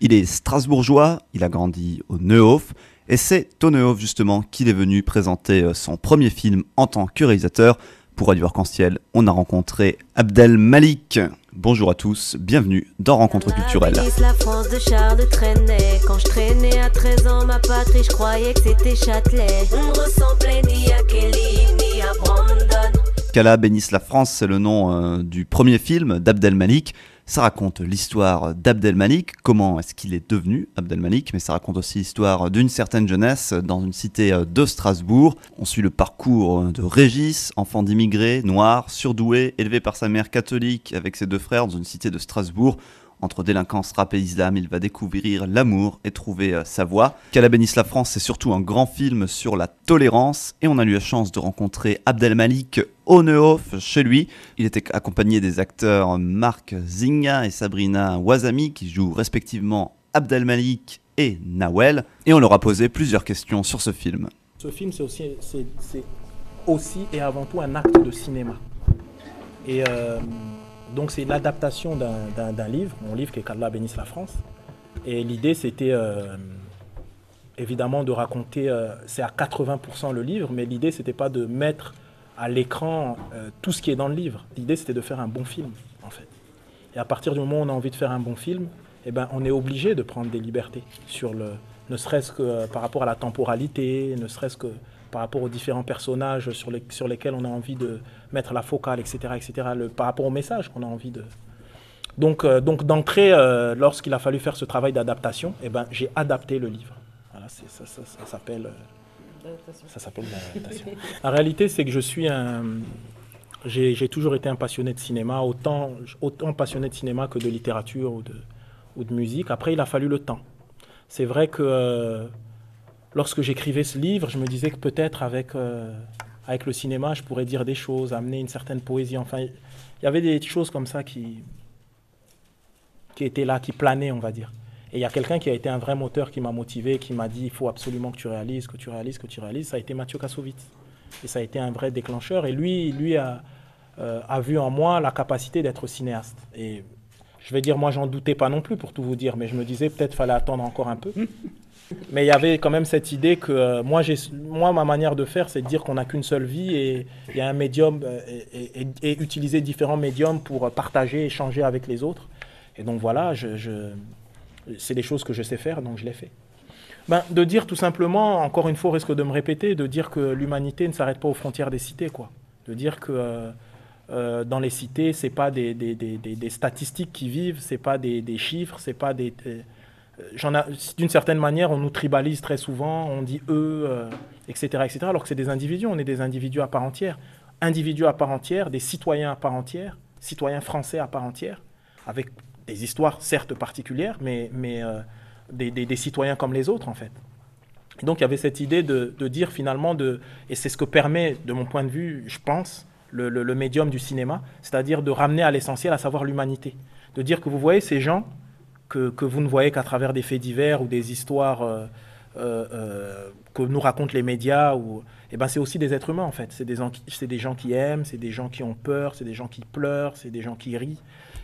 Il est strasbourgeois, il a grandi au Neuhof, et c'est au Neuhof justement qu'il est venu présenter son premier film en tant que réalisateur. Pour Radio Arc-en-Ciel, on a rencontré Abdel Malik. Bonjour à tous, bienvenue dans Rencontre culturelle. La France de Charles traînait. Quand je traînais à 13 ans, ma patrie, je croyais que c'était Châtelet. On ne ressemblait ni à Kelly, ni à Brandon. Qu'Allah bénisse la France, c'est le nom du premier film d'Abdel Malik. Ça raconte l'histoire d'Abdel Malik, comment est-ce qu'il est devenu Abdel Malik, mais ça raconte aussi l'histoire d'une certaine jeunesse dans une cité de Strasbourg. On suit le parcours de Régis, enfant d'immigrés, noir, surdoué, élevé par sa mère catholique avec ses deux frères dans une cité de Strasbourg. Entre délinquance, rap et islam, il va découvrir l'amour et trouver sa voie. Qu'Allah bénisse la France, c'est surtout un grand film sur la tolérance. Et on a eu la chance de rencontrer Abdel Malik au Neuhof, chez lui. Il était accompagné des acteurs Marc Zinga et Sabrina Ouazami, qui jouent respectivement Abdel Malik et Nawel. Et on leur a posé plusieurs questions sur ce film. Ce film, c'est aussi et avant tout un acte de cinéma. Et... donc c'est l'adaptation d'un livre, mon livre qui est Qu'Allah bénisse la France. Et l'idée c'était évidemment de raconter, c'est à 80% le livre, mais l'idée c'était pas de mettre à l'écran tout ce qui est dans le livre. L'idée c'était de faire un bon film en fait. Et à partir du moment où on a envie de faire un bon film, eh ben, on est obligé de prendre des libertés, ne serait-ce que par rapport à la temporalité, ne serait-ce que par rapport aux différents personnages sur lesquels on a envie de mettre la focale, etc., par rapport au message qu'on a envie de... Donc d'entrée, lorsqu'il a fallu faire ce travail d'adaptation, eh ben, j'ai adapté le livre. Voilà, ça s'appelle l'adaptation. La réalité, c'est que j'ai toujours été un passionné de cinéma, autant passionné de cinéma que de littérature ou de musique. Après, il a fallu le temps. C'est vrai que... lorsque j'écrivais ce livre, je me disais que peut-être avec le cinéma, je pourrais dire des choses, amener une certaine poésie. Enfin, il y avait des choses comme ça qui étaient là, qui planaient, on va dire. Et il y a quelqu'un qui a été un vrai moteur, qui m'a motivé, qui m'a dit « il faut absolument que tu réalises, que tu réalises, que tu réalises ». Ça a été Mathieu Kassovitz. Et ça a été un vrai déclencheur. Et lui a vu en moi la capacité d'être cinéaste. Et je vais dire, moi, j'en doutais pas non plus, pour tout vous dire. Mais je me disais, peut-être fallait attendre encore un peu. Mais il y avait quand même cette idée que moi, ma manière de faire, c'est de dire qu'on n'a qu'une seule vie et il y a un médium et utiliser différents médiums pour partager, échanger avec les autres. Et donc voilà, c'est des choses que je sais faire, donc je les fais. De dire tout simplement, encore une fois, au risque de me répéter, de dire que l'humanité ne s'arrête pas aux frontières des cités, quoi. De dire que dans les cités, c'est pas des statistiques qui vivent, c'est pas des chiffres, c'est pas des... d'une certaine manière, on nous tribalise très souvent, on dit eux, etc., alors que c'est des individus, on est des individus à part entière, des citoyens à part entière, citoyens français à part entière, avec des histoires certes particulières, mais des citoyens comme les autres en fait. Et donc il y avait cette idée de dire finalement, et c'est ce que permet, de mon point de vue, je pense, le médium du cinéma, c'est-à-dire de ramener à l'essentiel, à savoir l'humanité. De dire que vous voyez ces gens que vous ne voyez qu'à travers des faits divers ou des histoires que nous racontent les médias, eh ben c'est aussi des êtres humains en fait. C'est des gens qui aiment, c'est des gens qui ont peur, c'est des gens qui pleurent, c'est des gens qui rient.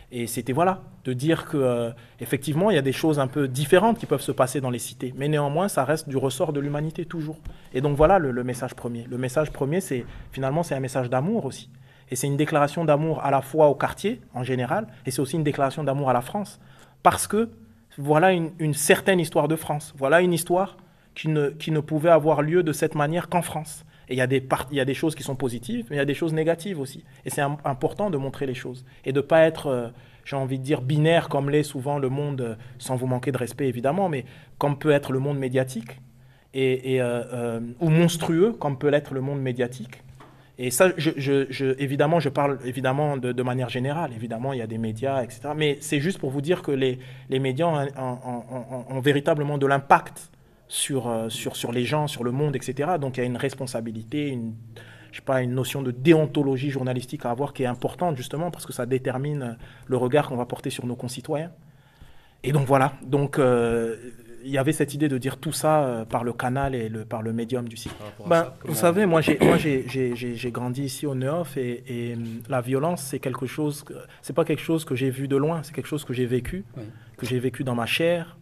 Et c'était voilà, de dire que effectivement il y a des choses un peu différentes qui peuvent se passer dans les cités, mais néanmoins ça reste du ressort de l'humanité toujours. Et donc voilà le message premier. Le message premier, c'est un message d'amour aussi. Et c'est une déclaration d'amour à la fois au quartier en général, et c'est aussi une déclaration d'amour à la France. Parce que voilà une certaine histoire de France. Voilà une histoire qui ne pouvait avoir lieu de cette manière qu'en France. Et il y a des choses qui sont positives, mais il y a des choses négatives aussi. Et c'est important de montrer les choses. Et de ne pas être, j'ai envie de dire, binaire comme l'est souvent le monde, sans vous manquer de respect évidemment, mais comme peut être le monde médiatique, ou monstrueux comme peut l'être le monde médiatique. Et ça, évidemment, je parle évidemment de manière générale. Évidemment, il y a des médias, etc. Mais c'est juste pour vous dire que les médias ont véritablement de l'impact sur les gens, sur le monde, etc. Donc, il y a une responsabilité, une notion de déontologie journalistique à avoir qui est importante, justement, parce que ça détermine le regard qu'on va porter sur nos concitoyens. Et donc, voilà. Donc, il y avait cette idée de dire tout ça par le canal et par le médium du site. Vous savez, moi j'ai grandi ici au Neuhof et la violence, c'est pas quelque chose que j'ai vu de loin, c'est quelque chose que j'ai vécu, que j'ai vécu dans ma chair,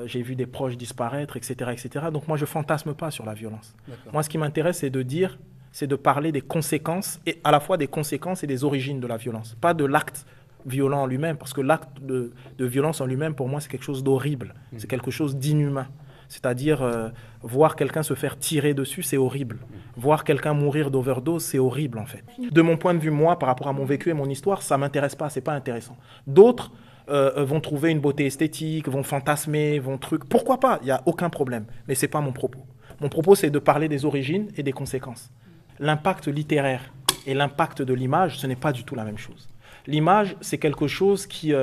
j'ai vu des proches disparaître, etc., etc. Donc moi, je fantasme pas sur la violence. Moi, ce qui m'intéresse, c'est de parler des conséquences, et à la fois des conséquences et des origines de la violence. Pas de l'acte violent en lui-même, parce que l'acte de violence en lui-même, pour moi, c'est quelque chose d'horrible. C'est quelque chose d'inhumain. C'est-à-dire, voir quelqu'un se faire tirer dessus, c'est horrible. Voir quelqu'un mourir d'overdose, c'est horrible, en fait. De mon point de vue, moi, par rapport à mon vécu et mon histoire, ça ne m'intéresse pas, c'est pas intéressant. D'autres vont trouver une beauté esthétique, vont fantasmer, vont truc. Pourquoi pas? Il n'y a aucun problème. Mais ce n'est pas mon propos. Mon propos, c'est de parler des origines et des conséquences. L'impact littéraire et l'impact de l'image, ce n'est pas du tout la même chose. L'image, c'est quelque chose qui...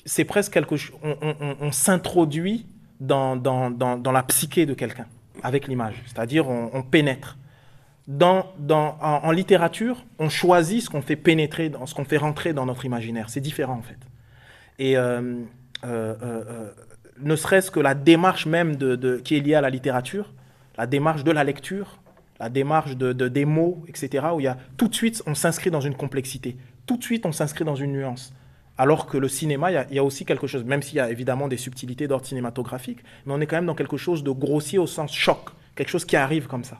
c'est presque quelque chose... On s'introduit dans la psyché de quelqu'un avec l'image. C'est-à-dire, on pénètre. En littérature, on choisit ce qu'on fait pénétrer, ce qu'on fait rentrer dans notre imaginaire. C'est différent, en fait. Et ne serait-ce que la démarche même qui est liée à la littérature, la démarche de la lecture, la démarche des mots, etc., où il y a, tout de suite, on s'inscrit dans une complexité. Tout de suite, on s'inscrit dans une nuance. Alors que le cinéma, il y a aussi quelque chose, même s'il y a évidemment des subtilités d'ordre cinématographique, mais on est quand même dans quelque chose de grossier au sens choc, quelque chose qui arrive comme ça.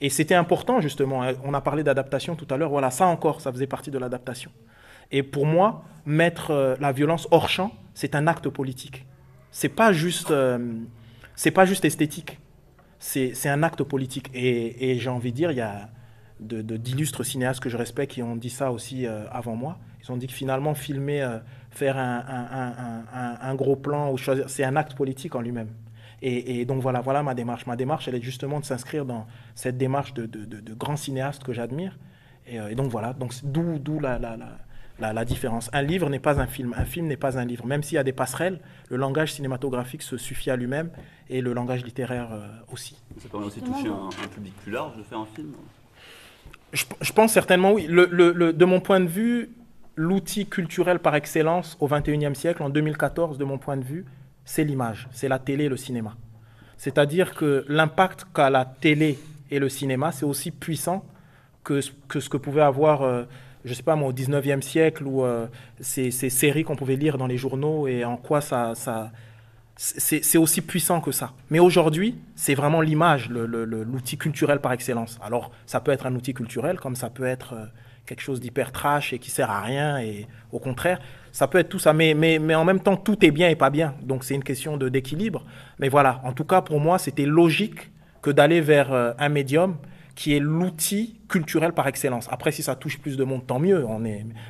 Et c'était important, justement, on a parlé d'adaptation tout à l'heure, voilà, ça encore, ça faisait partie de l'adaptation. Et pour moi, mettre la violence hors champ, c'est un acte politique. C'est pas juste esthétique, c'est un acte politique. Et j'ai envie de dire, il y a d'illustres cinéastes que je respecte qui ont dit ça aussi avant moi. Ils ont dit que finalement, filmer, faire un gros plan, ou choisir, c'est un acte politique en lui-même. Et donc voilà ma démarche. Ma démarche, elle est justement de s'inscrire dans cette démarche de grands cinéastes que j'admire. Et donc voilà, donc d'où la différence. Un livre n'est pas un film n'est pas un livre. Même s'il y a des passerelles, le langage cinématographique se suffit à lui-même et le langage littéraire aussi. Ça permet aussi de toucher un public plus large de faire un film? Je pense certainement oui. De mon point de vue, l'outil culturel par excellence au XXIe siècle, en 2014, de mon point de vue, c'est l'image, c'est la télé et le cinéma. C'est-à-dire que l'impact qu'a la télé et le cinéma, c'est aussi puissant que ce que pouvait avoir, je ne sais pas moi, au XIXe siècle, ou ces séries qu'on pouvait lire dans les journaux, et en quoi c'est aussi puissant que ça. Mais aujourd'hui, c'est vraiment l'image, l'outil culturel par excellence. Alors, ça peut être un outil culturel, comme ça peut être quelque chose d'hyper trash et qui sert à rien, et au contraire, ça peut être tout ça. Mais en même temps, tout est bien et pas bien. Donc, c'est une question d'équilibre. Mais voilà, en tout cas, pour moi, c'était logique que d'aller vers un médium qui est l'outil culturel par excellence. Après, si ça touche plus de monde, tant mieux.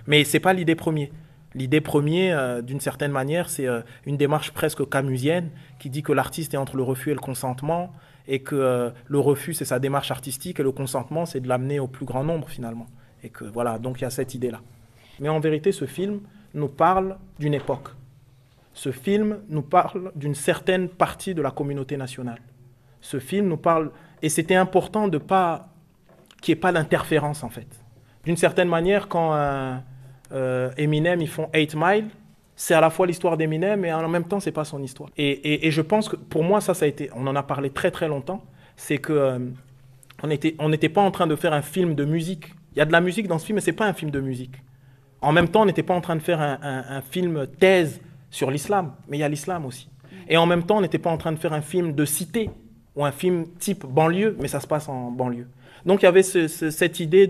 Mais ce n'est pas l'idée première. L'idée première, d'une certaine manière, c'est une démarche presque camusienne qui dit que l'artiste est entre le refus et le consentement, et que le refus, c'est sa démarche artistique, et le consentement, c'est de l'amener au plus grand nombre, finalement. Et que voilà, donc il y a cette idée-là. Mais en vérité, ce film nous parle d'une époque. Ce film nous parle d'une certaine partie de la communauté nationale. Ce film nous parle... Et c'était important qu'il n'y ait pas d'interférence, en fait. D'une certaine manière, quand Eminem, ils font 8 Mile, c'est à la fois l'histoire d'Eminem, mais en même temps, ce n'est pas son histoire. Et je pense que, pour moi, ça a été... On en a parlé très, très longtemps. C'est que on n'était pas en train de faire un film de musique. Il y a de la musique dans ce film, mais ce n'est pas un film de musique. En même temps, on n'était pas en train de faire un film thèse sur l'islam, mais il y a l'islam aussi. Et en même temps, on n'était pas en train de faire un film de cité, ou un film type banlieue, mais ça se passe en banlieue. Donc il y avait cette idée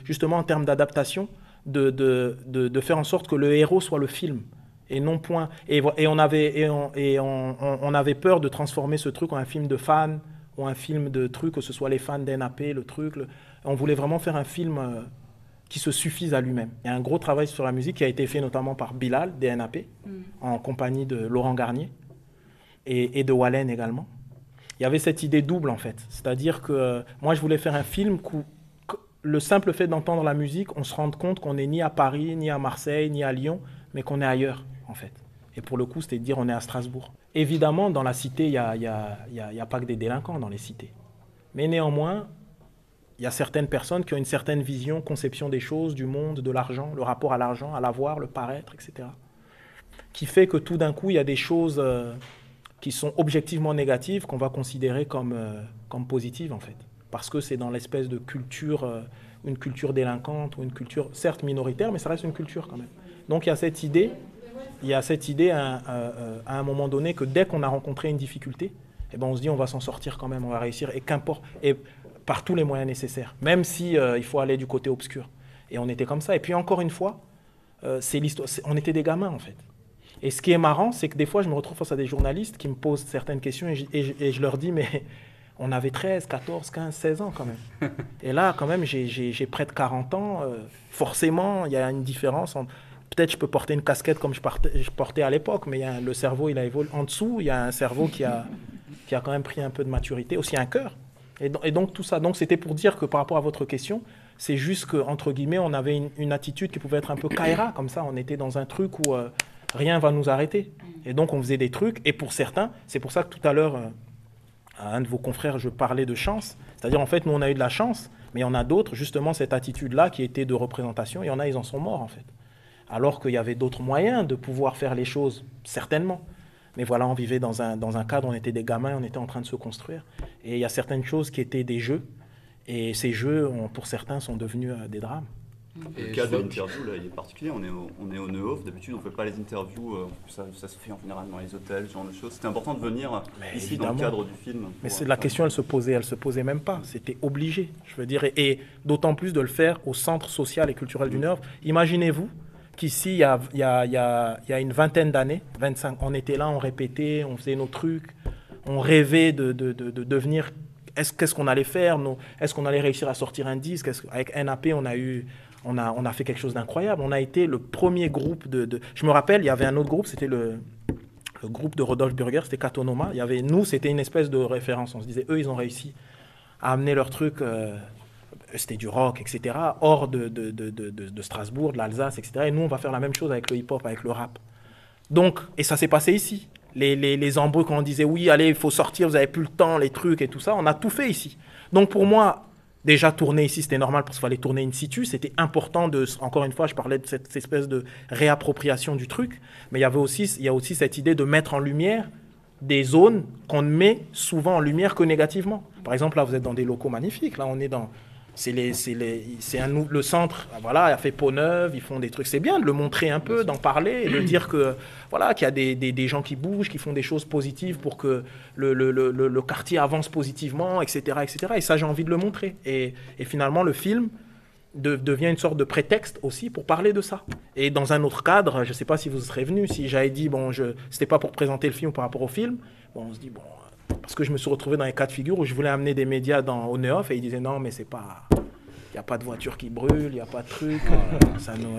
justement en termes d'adaptation, de faire en sorte que le héros soit le film, et non point. Et on avait peur de transformer ce truc en un film de fans, ou un film de trucs, que ce soit les fans d'NAP, le truc. On voulait vraiment faire un film qui se suffise à lui-même. Il y a un gros travail sur la musique qui a été fait notamment par Bilal, des NAP, en compagnie de Laurent Garnier, et de Wallen également. Il y avait cette idée double, en fait. C'est-à-dire que moi, je voulais faire un film où le simple fait d'entendre la musique, on se rende compte qu'on n'est ni à Paris, ni à Marseille, ni à Lyon, mais qu'on est ailleurs, en fait. Et pour le coup, c'était de dire on est à Strasbourg. Évidemment, dans la cité, il n'y a pas que des délinquants dans les cités. Mais néanmoins, il y a certaines personnes qui ont une certaine vision, conception des choses, du monde, de l'argent, le rapport à l'argent, à l'avoir, le paraître, etc. Qui fait que tout d'un coup, il y a des choses... qui sont objectivement négatives, qu'on va considérer comme positives, en fait. Parce que c'est dans l'espèce de culture, une culture délinquante, ou une culture, certes minoritaire, mais ça reste une culture quand même. Donc il y a cette idée il y a cette idée à un moment donné que dès qu'on a rencontré une difficulté, eh ben on se dit on va s'en sortir quand même, on va réussir, et qu'importe, et par tous les moyens nécessaires, même si il faut aller du côté obscur. Et on était comme ça. Et puis encore une fois, c'est l'histoire. On était des gamins en fait. Et ce qui est marrant, c'est que des fois, je me retrouve face à des journalistes qui me posent certaines questions et je leur dis, mais on avait 13, 14, 15, 16 ans quand même. Et là, quand même, j'ai près de 40 ans. Forcément, il y a une différence. Peut-être je peux porter une casquette comme je portais à l'époque, mais le cerveau, il a évolué. En dessous, il y a un cerveau qui a quand même pris un peu de maturité, aussi un cœur. Et donc tout ça. Donc c'était pour dire que par rapport à votre question, c'est juste qu'entre guillemets, on avait une attitude qui pouvait être un peu Kaira, comme ça. On était dans un truc où rien va nous arrêter. Et donc on faisait des trucs. Et pour certains, c'est pour ça que tout à l'heure, à un de vos confrères, je parlais de chance. C'est-à-dire en fait, nous on a eu de la chance, mais il y en a d'autres, justement, cette attitude-là qui était de représentation. Il y en a, ils en sont morts en fait. Alors qu'il y avait d'autres moyens de pouvoir faire les choses, certainement. Mais voilà, on vivait dans un cadre, on était des gamins, on était en train de se construire. Et il y a certaines choses qui étaient des jeux. Et ces jeux, pour certains, sont devenus des drames. Et le cas de l'interview, là, il est particulier. On est au Neuhof. D'habitude, on ne fait pas les interviews. Ça se fait en général dans les hôtels, ce genre de choses. C'était important de venir ici dans le cadre du film. Mais la question, elle se posait même pas. C'était obligé, je veux dire. Et d'autant plus de le faire au Centre social et culturel du Neuhof. Imaginez-vous qu'ici, il y a une vingtaine d'années, 25, on était là, on répétait, on faisait nos trucs, on rêvait de devenir... Qu'est-ce qu'on allait faire? Est-ce qu'on allait réussir à sortir un disque? Avec NAP, on a fait quelque chose d'incroyable. On a été le premier groupe Je me rappelle, il y avait un autre groupe, c'était le groupe de Rodolphe Burger, c'était Katonoma. Nous, c'était une espèce de référence. On se disait, eux, ils ont réussi à amener leur truc... c'était du rock, etc., hors de Strasbourg, de l'Alsace, etc. Et nous, on va faire la même chose avec le hip-hop, avec le rap. Donc, et ça s'est passé ici. Les embrouilles, quand on disait, oui, allez, il faut sortir, vous n'avez plus le temps, les trucs et tout ça, on a tout fait ici. Donc, pour moi, déjà, tourner ici, c'était normal parce qu'il fallait tourner in situ. C'était important encore une fois, je parlais de cette espèce de réappropriation du truc. Mais il y a aussi cette idée de mettre en lumière des zones qu'on ne met souvent en lumière que négativement. Par exemple, là, vous êtes dans des locaux magnifiques. Là, on est dans... le centre, voilà, a fait peau neuve, ils font des trucs. C'est bien de le montrer un peu, d'en parler et de dire que voilà, qu'il y a des gens qui bougent, qui font des choses positives pour que le quartier avance positivement, etc., etc. Et ça, j'ai envie de le montrer. Et finalement, le film devient une sorte de prétexte aussi pour parler de ça. Et dans un autre cadre, je ne sais pas si vous serez venu, si j'avais dit, c'était pas pour présenter le film par rapport au film, on se dit, parce que je me suis retrouvé dans les cas de figure où je voulais amener des médias au Neuhof et ils disaient non, mais c'est pas... Il n'y a pas de voiture qui brûle, il n'y a pas de truc.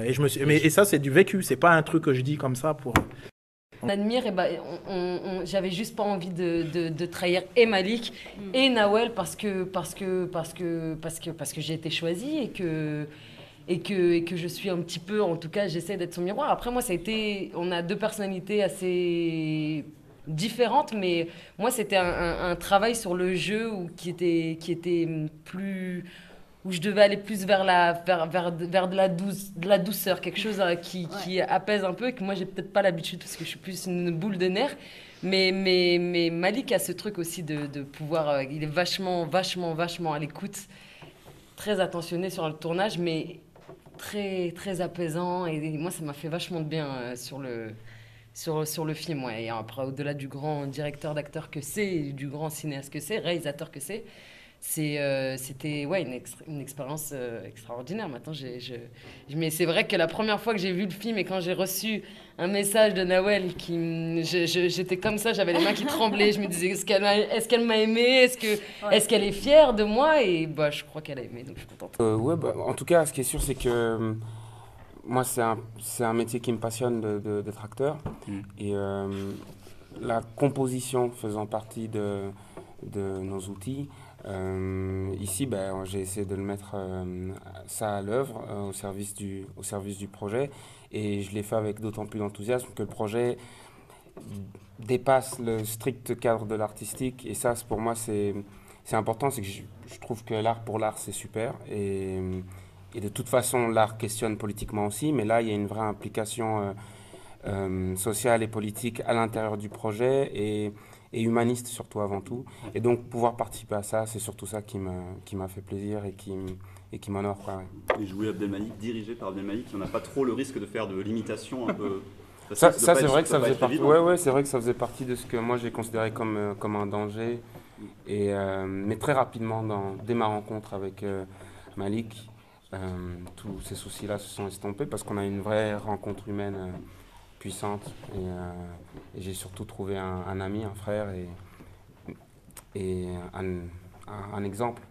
Et ça, c'est du vécu. C'est pas un truc que je dis comme ça pour... On admire, j'avais juste pas envie de trahir et Malik et Nawel parce que j'ai été choisie et que je suis un petit peu, en tout cas, j'essaie d'être son miroir. Après, moi, on a deux personnalités assez différentes, mais moi, c'était un travail sur le jeu qui était plus... où je devais aller plus vers de la douceur, quelque chose qui apaise un peu, et que moi, j'ai peut-être pas l'habitude, parce que je suis plus une boule de nerfs. Mais Malik a ce truc aussi de pouvoir... il est vachement à l'écoute, très attentionné sur le tournage, mais très, très apaisant. Et moi, ça m'a fait vachement de bien sur le film. Ouais. Et après, au-delà du grand directeur d'acteur que c'est, du grand cinéaste que c'est, réalisateur que c'est, c'était une expérience extraordinaire. Maintenant, mais c'est vrai que la première fois que j'ai vu le film et quand j'ai reçu un message de Nawel, j'étais comme ça, j'avais les mains qui tremblaient. Je me disais, est-ce qu'elle m'a aimée, est-ce qu'elle est fière de moi? Et je crois qu'elle a aimé, donc je suis contente. En tout cas, ce qui est sûr, c'est que moi, c'est un métier qui me passionne d'être acteur. Et la composition faisant partie de nos outils, ici, j'ai essayé de le mettre ça à l'œuvre au service du projet, et je l'ai fait avec d'autant plus d'enthousiasme que le projet dépasse le strict cadre de l'artistique, et ça, pour moi, c'est important. C'est que je trouve que l'art pour l'art, c'est super, et de toute façon, l'art questionne politiquement aussi, mais là, il y a une vraie implication sociale et politique à l'intérieur du projet, et humaniste surtout avant tout. Et donc pouvoir participer à ça, c'est surtout ça qui m'a fait plaisir et qui m'honore. Ouais. Et jouer Abdelmalik, dirigé par Abdelmalik, on n'a pas trop le risque de faire de l'imitation un peu Ça c'est vrai que ça faisait partie. Ouais, c'est vrai que ça faisait partie de ce que moi j'ai considéré comme un danger. Et mais très rapidement, dès ma rencontre avec Malik, tous ces soucis-là se sont estompés parce qu'on a une vraie rencontre humaine puissante. Et j'ai surtout trouvé un ami, un frère et un exemple.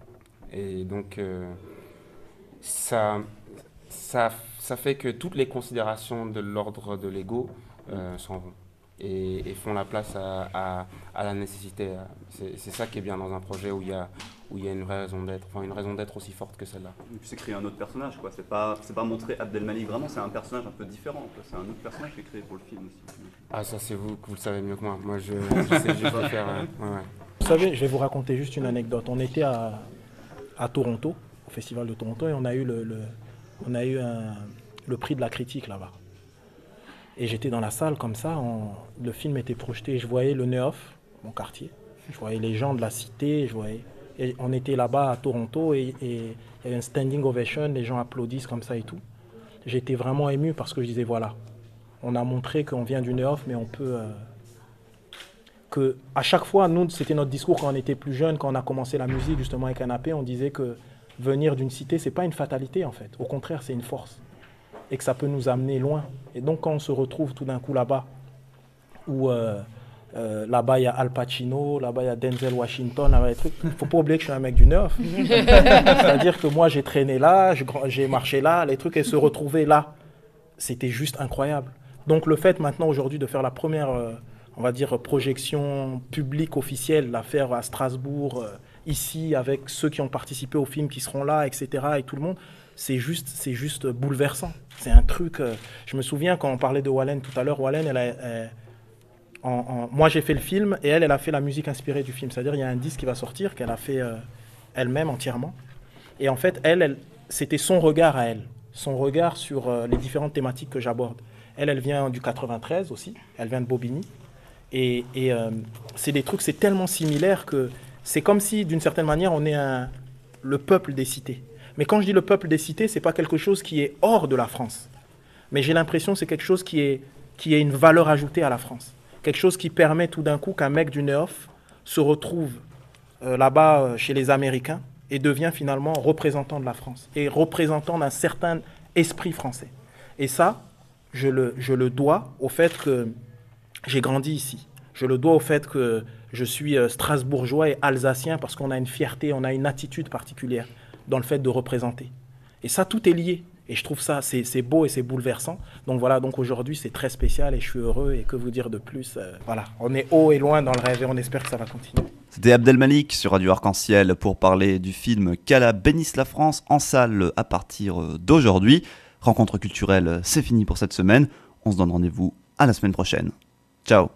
Et donc ça fait que toutes les considérations de l'ordre de l'ego s'en vont et font la place à la nécessité. C'est ça qui est bien dans un projet où il y a une vraie raison d'être, une raison d'être aussi forte que celle-là. Et puis c'est créer un autre personnage, quoi. C'est pas montrer Abdelmalik vraiment, c'est un personnage un peu différent, quoi. C'est un autre personnage qui est créé pour le film aussi. Ah, ça c'est vous le savez mieux que moi. Moi je sais juste le faire. Ouais. Vous savez, je vais vous raconter juste une anecdote. On était à Toronto, au Festival de Toronto, et on a eu le prix de la critique là-bas. Et j'étais dans la salle comme ça, le film était projeté, je voyais le Neuf, mon quartier, je voyais les gens de la cité, et on était là-bas à Toronto et il y avait un standing ovation, les gens applaudissent comme ça et tout. J'étais vraiment ému parce que je disais voilà, on a montré qu'on vient du Neuf, mais on peut... que à chaque fois, nous, c'était notre discours quand on était plus jeune, quand on a commencé la musique justement avec Canapé, on disait que venir d'une cité, c'est pas une fatalité en fait, au contraire, c'est une force. Et que ça peut nous amener loin. Et donc quand on se retrouve tout d'un coup là-bas, où là-bas il y a Al Pacino, là-bas il y a Denzel Washington, là-bas il y a des trucs, il ne faut pas oublier que je suis un mec du Neuf. C'est-à-dire que moi j'ai traîné là, j'ai marché là, les trucs, et se retrouver là, c'était juste incroyable. Donc le fait maintenant aujourd'hui de faire la première, on va dire, projection publique officielle, la faire à Strasbourg, ici, avec ceux qui ont participé au film qui seront là, etc., et tout le monde, c'est juste bouleversant. C'est un truc... je me souviens quand on parlait de Wallen tout à l'heure, Wallen, moi j'ai fait le film et elle a fait la musique inspirée du film. C'est-à-dire il y a un disque qui va sortir qu'elle a fait elle-même entièrement. Et en fait, c'était son regard à elle, son regard sur les différentes thématiques que j'aborde. Elle vient du 93 aussi, elle vient de Bobigny. Et c'est des trucs, c'est tellement similaire que c'est comme si, d'une certaine manière, on est le peuple des cités. Mais quand je dis le peuple des cités, c'est pas quelque chose qui est hors de la France. Mais j'ai l'impression que c'est quelque chose qui est une valeur ajoutée à la France. Quelque chose qui permet tout d'un coup qu'un mec du Neuf se retrouve là-bas chez les Américains et devient finalement représentant de la France et représentant d'un certain esprit français. Et ça, je le dois au fait que j'ai grandi ici. Je le dois au fait que je suis strasbourgeois et alsacien parce qu'on a une fierté, on a une attitude particulière dans le fait de représenter. Et ça, tout est lié. Et je trouve ça, c'est beau et c'est bouleversant. Donc voilà, donc aujourd'hui, c'est très spécial et je suis heureux. Et que vous dire de plus, voilà, on est haut et loin dans le rêve et on espère que ça va continuer. C'était Abdelmalik sur Radio Arc-en-Ciel pour parler du film Qu'Allah bénisse la France en salle à partir d'aujourd'hui. Rencontre culturelle, c'est fini pour cette semaine. On se donne rendez-vous à la semaine prochaine. Ciao.